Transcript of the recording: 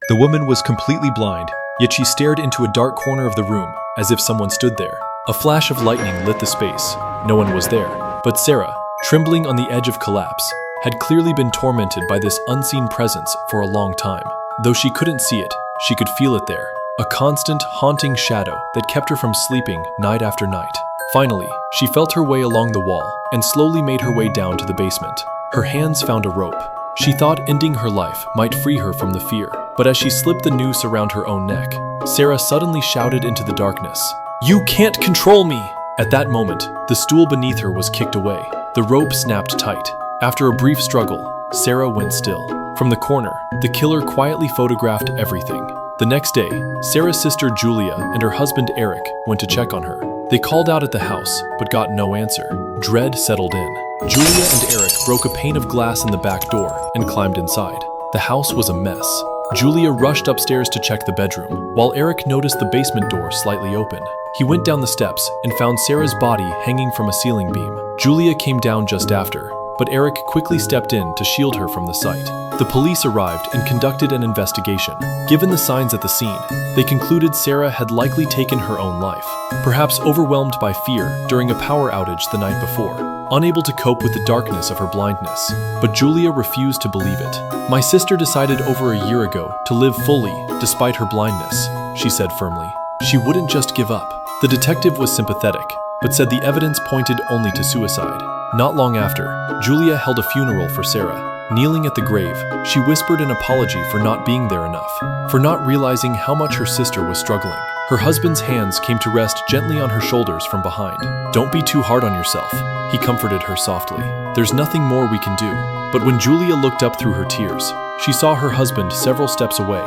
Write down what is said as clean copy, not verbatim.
The woman was completely blind, yet she stared into a dark corner of the room, as if someone stood there. A flash of lightning lit the space. No one was there. But Sarah, trembling on the edge of collapse, had clearly been tormented by this unseen presence for a long time. Though she couldn't see it, she could feel it there. A constant, haunting shadow that kept her from sleeping night after night. Finally, she felt her way along the wall and slowly made her way down to the basement. Her hands found a rope. She thought ending her life might free her from the fear. But as she slipped the noose around her own neck, Sarah suddenly shouted into the darkness, "You can't control me!" At that moment, the stool beneath her was kicked away. The rope snapped tight. After a brief struggle, Sarah went still. From the corner, the killer quietly photographed everything. The next day, Sarah's sister Julia and her husband Eric went to check on her. They called out at the house, but got no answer. Dread settled in. Julia and Eric broke a pane of glass in the back door and climbed inside. The house was a mess. Julia rushed upstairs to check the bedroom, while Eric noticed the basement door slightly open. He went down the steps and found Sarah's body hanging from a ceiling beam. Julia came down just after, but Eric quickly stepped in to shield her from the sight. The police arrived and conducted an investigation. Given the signs at the scene, they concluded Sarah had likely taken her own life, perhaps overwhelmed by fear during a power outage the night before, unable to cope with the darkness of her blindness. But Julia refused to believe it. "My sister decided over a year ago to live fully despite her blindness," she said firmly. She wouldn't just give up. The detective was sympathetic, but said the evidence pointed only to suicide. Not long after, Julia held a funeral for Sarah. Kneeling at the grave, she whispered an apology for not being there enough, for not realizing how much her sister was struggling. Her husband's hands came to rest gently on her shoulders from behind. "Don't be too hard on yourself," he comforted her softly. "There's nothing more we can do." But when Julia looked up through her tears, she saw her husband several steps away.